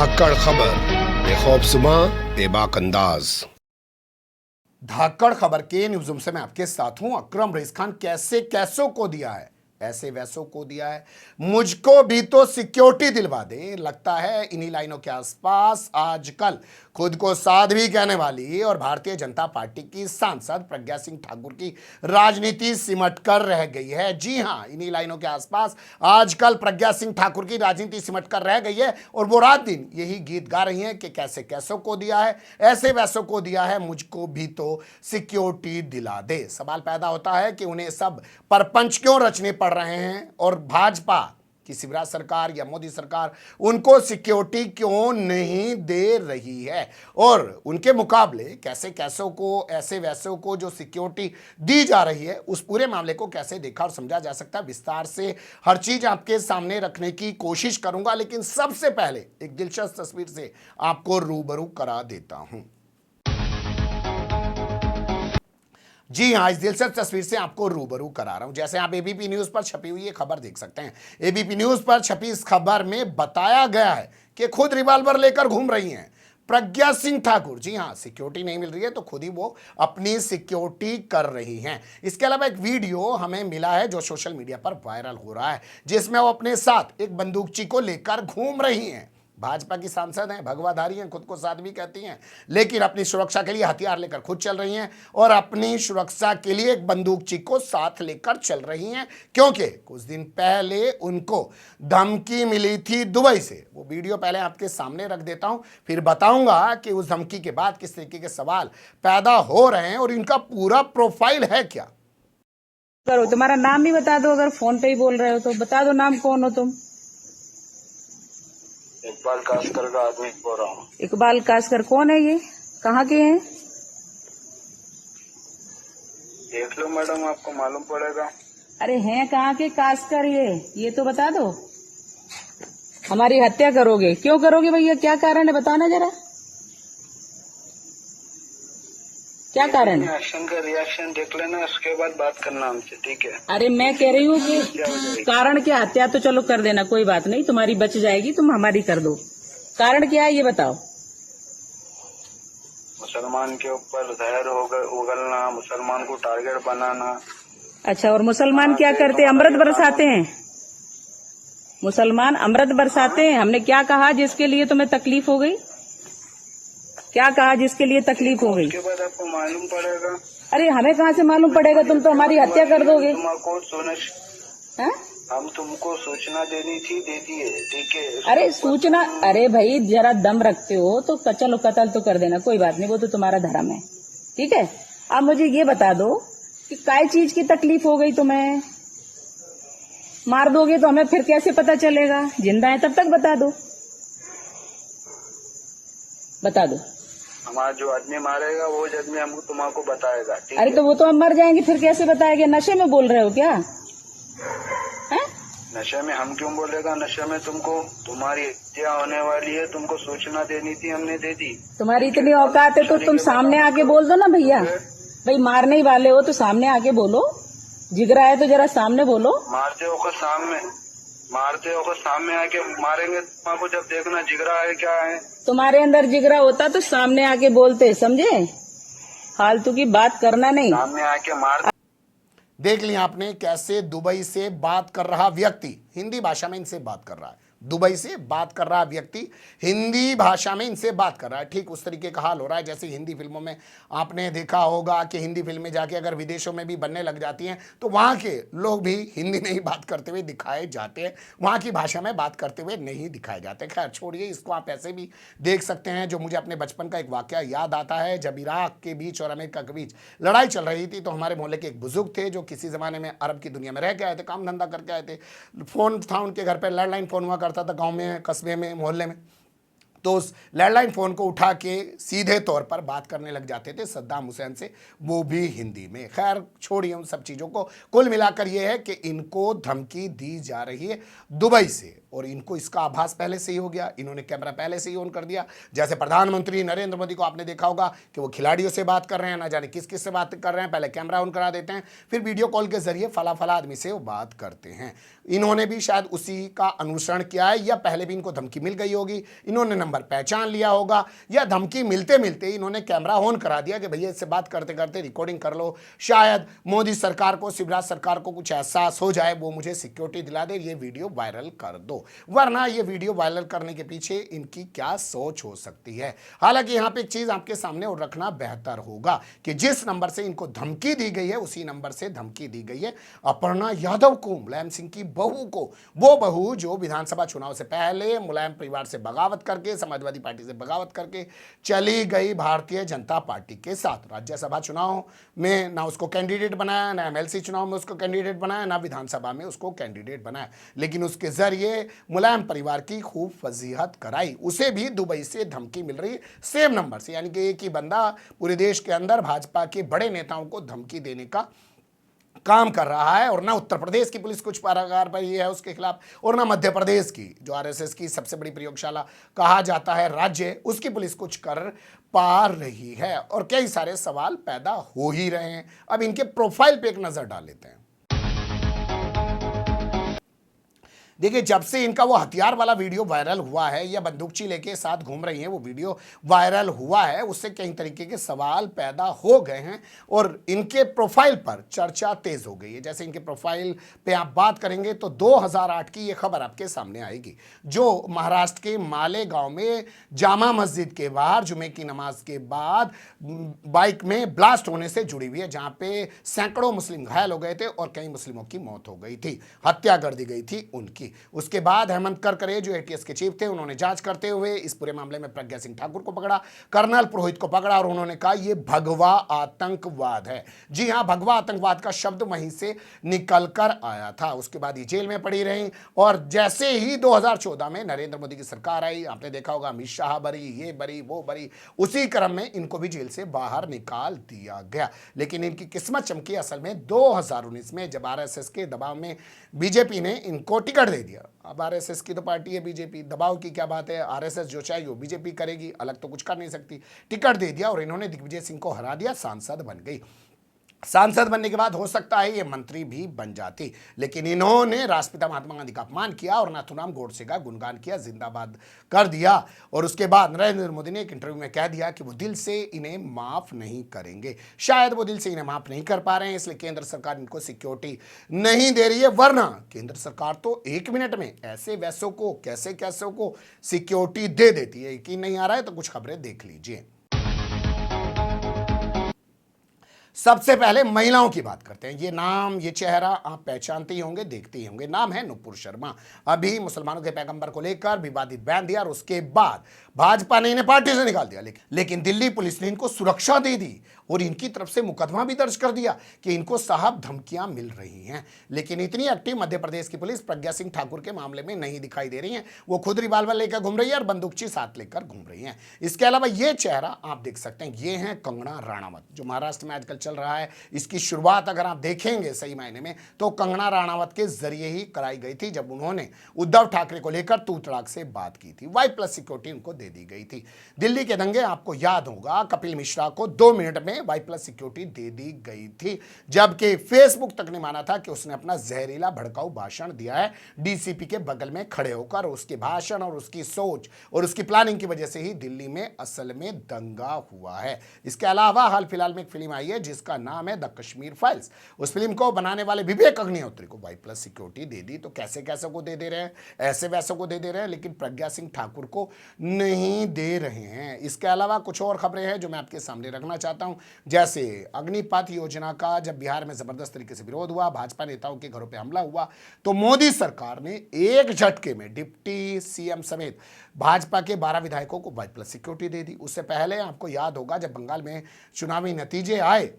धाकड़ खबर बेखौफजुमा बेबाक अंदाज। धाकड़ खबर के न्यूज़रूम से मैं आपके साथ हूं। अकरम रईस खान कैसे कैसों को दिया है, ऐसे वैसों को दिया है। मुझको भी तो सिक्योरिटी दिलवा दे। लगता है इन्हीं लाइनों के आसपास आजकल खुद को साध्वी कहने वाली और भारतीय जनता पार्टी की सांसद प्रज्ञा सिंह ठाकुर की राजनीति सिमट कर रह गई है। जी हां, इन्हीं लाइनों के आसपास आजकल प्रज्ञा सिंह ठाकुर की राजनीति सिमट कर रह गई है और वो रात दिन यही गीत गा रही हैं कि कैसे कैसों को दिया है, ऐसे वैसों को दिया है, मुझको भी तो सिक्योरिटी दिला दे। सवाल पैदा होता है कि उन्हें सब परपंच क्यों रचने पड़ रहे हैं और भाजपा कि शिवराज सरकार या मोदी सरकार उनको सिक्योरिटी क्यों नहीं दे रही है और उनके मुकाबले कैसे कैसों को, ऐसे वैसों को जो सिक्योरिटी दी जा रही है, उस पूरे मामले को कैसे देखा और समझा जा सकता है। विस्तार से हर चीज आपके सामने रखने की कोशिश करूंगा, लेकिन सबसे पहले एक दिलचस्प तस्वीर से आपको रूबरू करा देता हूं। जी हाँ, इस दिलचस्प तस्वीर से आपको रूबरू करा रहा हूं। जैसे आप एबीपी न्यूज पर छपी हुई ये खबर देख सकते हैं। एबीपी न्यूज पर छपी इस खबर में बताया गया है कि खुद रिवॉल्वर लेकर घूम रही हैं प्रज्ञा सिंह ठाकुर। जी हाँ, सिक्योरिटी नहीं मिल रही है तो खुद ही वो अपनी सिक्योरिटी कर रही हैं। इसके अलावा एक वीडियो हमें मिला है जो सोशल मीडिया पर वायरल हो रहा है, जिसमें वो अपने साथ एक बंदूकची को लेकर घूम रही हैं। भाजपा की सांसद हैं, भगवाधारी हैं, खुद को साध्वी कहती हैं, लेकिन अपनी सुरक्षा के लिए हथियार लेकर खुद चल रही हैं और अपनी सुरक्षा के लिए एक बंदूकची को साथ लेकर चल रही हैं, क्योंकि कुछ दिन पहले उनको धमकी मिली थी दुबई से। वो वीडियो पहले आपके सामने रख देता हूं, फिर बताऊंगा कि उस धमकी के बाद किस तरीके के सवाल पैदा हो रहे हैं और इनका पूरा प्रोफाइल है क्या। करो, तुम्हारा नाम भी बता दो। अगर फोन पे ही बोल रहे हो तो बता दो नाम, कौन हो तुम। इकबाल कासकर का आदमी बोल रहा हूँ। इकबाल कासकर कौन है ये, कहाँ के हैं? देख लो मैडम, आपको मालूम पड़ेगा। अरे हैं कहाँ के कासकर ये तो बता दो। हमारी हत्या करोगे? क्यों करोगे भैया, क्या कारण है बताना जरा, क्या कारण है? एक्शन का रिएक्शन देख लेना, उसके बाद बात करना हमसे, ठीक है? अरे मैं कह रही हूँ कि कारण क्या, हत्या तो चलो कर देना, कोई बात नहीं, तुम्हारी बच जाएगी, तुम हमारी कर दो। कारण क्या है ये बताओ। मुसलमान के ऊपर जहर उगलना, मुसलमान को टारगेट बनाना। अच्छा, और मुसलमान क्या करते हैं? अमृत बरसाते हैं। मुसलमान अमृत बरसाते हैं। हमने क्या कहा जिसके लिए तुम्हें तकलीफ हो गई? क्या कहा जिसके लिए तकलीफ हो गई? उसके बाद आपको मालूम पड़ेगा। अरे हमें कहाँ से मालूम पड़ेगा, तुम तो हमारी हत्या कर दोगे। हम तुमको सूचना देनी थी, दे दी है, ठीक है? अरे सूचना, अरे भाई जरा दम रखते हो तो चलो कत्ल तो कर देना, कोई बात नहीं, वो तो तुम्हारा धर्म है, ठीक है। आप मुझे ये बता दो कि काय चीज की तकलीफ हो गई तुम्हें। मार दोगे तो हमें फिर कैसे पता चलेगा? जिंदा है तब तक बता दो, बता दो। हमारा जो आदमी मारेगा वो आदमी हमको तुम्हारा बताएगा, ठीक है? अरे तो वो तो हम मर जाएंगे, फिर कैसे बताएंगे? नशे में बोल रहे हो क्या? हैं? नशे में हम क्यों बोलेगा? नशे में तुमको, तुम्हारी हत्या होने वाली है, तुमको सूचना देनी थी, हमने दे दी। तुम्हारी इतनी औकात है तो तुम सामने आके बोल दो ना भैया। भाई मारने ही वाले हो तो सामने आके बोलो, जिगरा है तो जरा सामने बोलो। मारते हो सामने आके मारेंगे तुमको, जब देखना जिगरा है क्या है। तुम्हारे अंदर जिगरा होता तो सामने आके बोलते, समझे? फालतू की बात करना नहीं। सामने आके मार। देख लिया आपने कैसे दुबई से बात कर रहा व्यक्ति हिंदी भाषा में इनसे बात कर रहा है। दुबई से बात कर रहा व्यक्ति हिंदी भाषा में इनसे बात कर रहा है। ठीक उस तरीके का हाल हो रहा है जैसे हिंदी फिल्मों में आपने देखा होगा कि हिंदी फिल्में जाके अगर विदेशों में भी बनने लग जाती हैं तो वहाँ के लोग भी हिंदी में ही बात करते हुए दिखाए जाते हैं, वहाँ की भाषा में बात करते हुए नहीं दिखाए जाते। खैर छोड़िए, इसको आप ऐसे भी देख सकते हैं। जो मुझे अपने बचपन का एक वाकया याद आता है, जब इराक के बीच और अमेरिका के बीच लड़ाई चल रही थी तो हमारे मोहल्ले के एक बुजुर्ग थे जो किसी ज़माने में अरब की दुनिया में रह के आए थे, काम धंधा करके आए थे। फ़ोन था उनके घर पर, लैंडलाइन फ़ोन हुआ करता था गाँव में, कस्बे में, मोहल्ले में। तो उस लैंडलाइन फ़ोन को उठा के सीधे तौर पर बात करने लग जाते थे सद्दाम हुसैन से, वो भी हिंदी में। खैर छोड़िए उन सब चीज़ों को, कुल मिलाकर ये है कि इनको धमकी दी जा रही है दुबई से। और इनको इसका आभास पहले से ही हो गया, इन्होंने कैमरा पहले से ही ऑन कर दिया। जैसे प्रधानमंत्री नरेंद्र मोदी को आपने देखा होगा कि वो खिलाड़ियों से बात कर रहे हैं, ना जाने किस किस से बात कर रहे हैं, पहले कैमरा ऑन करा देते हैं, फिर वीडियो कॉल के जरिए फला फला आदमी से वो बात करते हैं। इन्होंने भी शायद उसी का अनुसरण किया है, या पहले भी इनको धमकी मिल गई होगी, इन्होंने नंबर पहचान लिया होगा, या धमकी मिलते मिलते इन्होंने कैमरा ऑन करा दिया कि भैया इससे बात करते करते रिकॉर्डिंग कर लो, शायद मोदी सरकार को, शिवराज सरकार को कुछ एहसास हो जाए, वो मुझे सिक्योरिटी दिला दे, ये वीडियो वायरल कर दो। वरना ये वीडियो वायरल करने के पीछे इनकी क्या सोच हो सकती है। हालांकि यहां पे एक चीज आपके सामने और रखना बेहतर होगा कि जिस नंबर से इनको धमकी दी गई है, उसी नंबर से धमकी दी गई है अपर्णा यादव को, मुलायम सिंह की बहू को। वो बहू जो विधानसभा चुनाव से पहले मुलायम परिवार से बगावत करके, समाजवादी पार्टी से बगावत करके चली गई भारतीय जनता पार्टी के साथ। राज्यसभा चुनाव में ना उसको कैंडिडेट बनाया, ना एमएलसी चुनाव में उसको कैंडिडेट बनाया, ना विधानसभा में उसको कैंडिडेट बनाया, लेकिन उसके जरिए मुलायम परिवार की खूब फजीहत कराई। उसे भी दुबई से धमकी मिल रही सेम नंबर से, यानी कि एक ही बंदा पूरे देश के अंदर भाजपा के बड़े नेताओं को धमकी देने का काम कर रहा है। और ना उत्तर प्रदेश की पुलिस कुछ पारागार पर ही है उसके खिलाफ, और ना मध्य प्रदेश की, जो आरएसएस की सबसे बड़ी प्रयोगशाला कहा जाता है राज्य, उसकी पुलिस कुछ कर पा रही है। और कई सारे सवाल पैदा हो ही रहे हैं। अब इनके प्रोफाइल पे एक नजर डाल लेते हैं। देखिए, जब से इनका वो हथियार वाला वीडियो वायरल हुआ है, या बंदूकची लेके साथ घूम रही हैं, वो वीडियो वायरल हुआ है, उससे कई तरीके के सवाल पैदा हो गए हैं और इनके प्रोफाइल पर चर्चा तेज हो गई है। जैसे इनके प्रोफाइल पे आप बात करेंगे तो 2008 की ये खबर आपके सामने आएगी, जो महाराष्ट्र के मालेगांव में जामा मस्जिद के बाहर जुमे की नमाज के बाद बाइक में ब्लास्ट होने से जुड़ी हुई है, जहां पे सैकड़ों मुस्लिम घायल हो गए थे और कई मुस्लिमों की मौत हो गई थी, हत्या कर दी गई थी उनकी। उसके बाद हेमंत करकरे जो एटीएस के चीफ थे, उन्होंने जांच करते हुए इस पूरे मामले में प्रज्ञा सिंह ठाकुर को पकड़ा, कर्नल पुरोहित को पकड़ा, और उन्होंने कहा यह भगवा आतंकवाद है। जी हां, भगवा आतंकवाद का शब्द वहीं से निकल कर आया था। उसके बाद ये जेल में पड़ी रही, और जैसे ही 2014 में नरेंद्र मोदी की सरकार आई, आपने देखा होगा अमित शाह बरी, ये बरी, वो बरी, उसी क्रम में इनको भी जेल से बाहर निकाल दिया गया। लेकिन इनकी किस्मत चमकी असल में 2019 में, जब आरएसएस के दबाव में बीजेपी ने इनको टिकट दे दिया। अब आरएसएस की तो पार्टी है बीजेपी, दबाव की क्या बात है, आरएसएस जो चाहे वो बीजेपी करेगी, अलग तो कुछ कर नहीं सकती। टिकट दे दिया और इन्होंने दिग्विजय सिंह को हरा दिया, सांसद बन गई। सांसद बनने के बाद हो सकता है ये मंत्री भी बन जाती, लेकिन इन्होंने राष्ट्रपिता महात्मा गांधी का अपमान किया और नाथूराम गोडसे का गुणगान किया, जिंदाबाद कर दिया। और उसके बाद नरेंद्र मोदी ने एक इंटरव्यू में कह दिया कि वो दिल से इन्हें माफ नहीं करेंगे। शायद वो दिल से इन्हें माफ नहीं कर पा रहे हैं, इसलिए केंद्र सरकार इनको सिक्योरिटी नहीं दे रही है। वरना केंद्र सरकार तो 1 मिनट में ऐसे वैसों को, कैसे कैसों को सिक्योरिटी दे देती है। यकीन नहीं आ रहा है तो कुछ खबरें देख लीजिए। सबसे पहले महिलाओं की बात करते हैं। ये नाम, ये चेहरा आप पहचानते ही होंगे, देखते ही होंगे। नाम है नुपुर शर्मा। अभी मुसलमानों के पैगंबर को लेकर विवादित बयान दिया और उसके बाद भाजपा ने इन्हें पार्टी से निकाल दिया। लेकिन दिल्ली पुलिस ने इनको सुरक्षा दे दी और इनकी तरफ से मुकदमा भी दर्ज कर दिया कि इनको साहब धमकियां मिल रही हैं। लेकिन इतनी एक्टिव मध्य प्रदेश की पुलिस प्रज्ञा सिंह ठाकुर के मामले में नहीं दिखाई दे रही है। वो खुद रिवाल्वर लेकर घूम रही है और बंदूकची साथ लेकर घूम रही है। इसके अलावा ये चेहरा आप देख सकते हैं, ये है कंगना राणावत, जो महाराष्ट्र में आजकल चल रहा है। इसकी शुरुआत अगर आप देखेंगे सही मायने में तो कंगना राणावत के जरिए ही कराई गई थी, जब उन्होंने उद्धव ठाकरे को लेकर तू तड़ाक से बात की थी। Y+ सिक्योरिटी उनको दे दी गई थी। दिल्ली के दंगे, आपको याद होगा, कपिल मिश्रा को 2 मिनट में Y+ सिक्योरिटी दे दी गई थी, जबकि फेसबुक तक ने माना था कि उसने अपना जहरीला भड़काऊ भाषण दिया है डीसीपी के बगल में खड़े होकर। उसके भाषण और उसकी सोच और उसकी प्लानिंग की वजह से ही दिल्ली में असल में दंगा हुआ है। इसके अलावा हाल फिलहाल में एक फिल्म आई है जिसका नाम है द कश्मीर फाइल्स। उस फिल्म को बनाने वाले विवेक अग्निहोत्री को Y+ सिक्योरिटी दे दी। तो कैसे कैसे को दे रहे हैं, ऐसे वैसे को दे रहे हैं, लेकिन प्रज्ञा सिंह ठाकुर को नहीं दे रहे हैं। इसके अलावा कुछ और खबरें हैं जो मैं आपके सामने रखना चाहता हूं। जैसे अग्निपथ योजना का जब बिहार में जबरदस्त तरीके से विरोध हुआ, भाजपा नेताओं के घरों पर हमला हुआ, तो मोदी सरकार ने एक झटके में डिप्टी सीएम समेत भाजपा के 12 विधायकों को Y+ सिक्योरिटी दे दी। उससे पहले आपको याद होगा, जब बंगाल में चुनावी नतीजे आए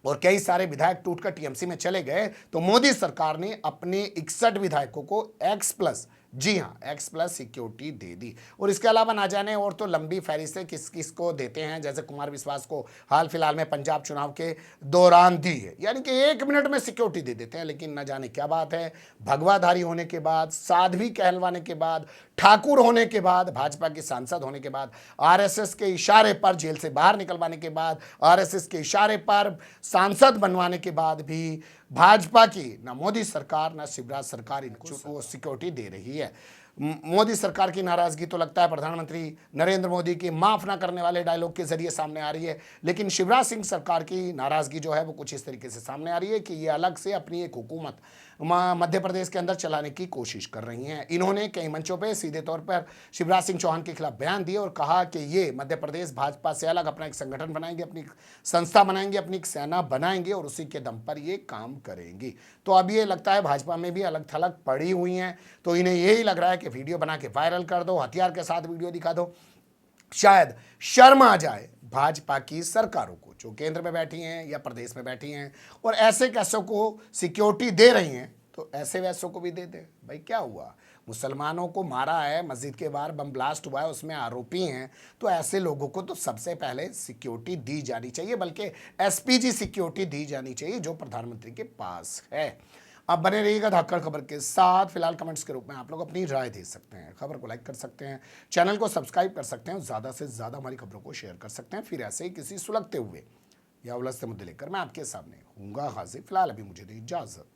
और कई सारे विधायक टूटकर टीएमसी में चले गए, तो मोदी सरकार ने अपने 61 विधायकों को X+ जी हाँ, एक्स प्लस सिक्योरिटी दे दी। और इसके अलावा ना जाने और तो लंबी फहरिस्तें किस किस को देते हैं, जैसे कुमार विश्वास को हाल फिलहाल में पंजाब चुनाव के दौरान दी है, यानी कि 1 मिनट में सिक्योरिटी दे देते हैं। लेकिन न जाने क्या बात है, भगवाधारी होने के बाद, साध्वी कहलवाने के बाद, ठाकुर होने के बाद, भाजपा के सांसद होने के बाद, आरएसएस के इशारे पर जेल से बाहर निकलवाने के बाद, आरएसएस के इशारे पर सांसद बनवाने के बाद भी भाजपा की ना मोदी सरकार ना शिवराज सरकार इनको सिक्योरिटी दे रही है। मोदी सरकार की नाराजगी तो लगता है प्रधानमंत्री नरेंद्र मोदी की माफ ना करने वाले डायलॉग के जरिए सामने आ रही है, लेकिन शिवराज सिंह सरकार की नाराजगी जो है वो कुछ इस तरीके से सामने आ रही है कि ये अलग से अपनी एक हुकूमत मध्य प्रदेश के अंदर चलाने की कोशिश कर रही हैं। इन्होंने कई मंचों पे सीधे तौर पर शिवराज सिंह चौहान के खिलाफ बयान दिए और कहा कि ये मध्य प्रदेश भाजपा से अलग अपना एक संगठन बनाएंगे, अपनी संस्था बनाएंगे, अपनी एक सेना बनाएंगे और उसी के दम पर ये काम करेंगी। तो अब ये लगता है भाजपा में भी अलग थलग पड़ी हुई हैं, तो इन्हें यही लग रहा है कि वीडियो बना के वायरल कर दो, हथियार के साथ वीडियो दिखा दो, शायद शर्म आ जाए भाजपा की सरकारों को जो केंद्र में बैठी हैं या प्रदेश में बैठी हैं और ऐसे कैसों को सिक्योरिटी दे रही हैं, तो ऐसे वैसों को भी दे दे। भाई क्या हुआ, मुसलमानों को मारा है, मस्जिद के बाहर बम ब्लास्ट हुआ है, उसमें आरोपी हैं, तो ऐसे लोगों को तो सबसे पहले सिक्योरिटी दी जानी चाहिए, बल्कि एसपीजी सिक्योरिटी दी जानी चाहिए जो प्रधानमंत्री के पास है। अब बने रहिएगा धाकड़ खबर के साथ। फिलहाल कमेंट्स के रूप में आप लोग अपनी राय दे सकते हैं, खबर को लाइक कर सकते हैं, चैनल को सब्सक्राइब कर सकते हैं, ज़्यादा से ज़्यादा हमारी खबरों को शेयर कर सकते हैं। फिर ऐसे ही किसी सुलगते हुए या उलझते मुद्दे लेकर मैं आपके सामने हूँगा हाजिर। फिलहाल अभी मुझे दी इजाज़त।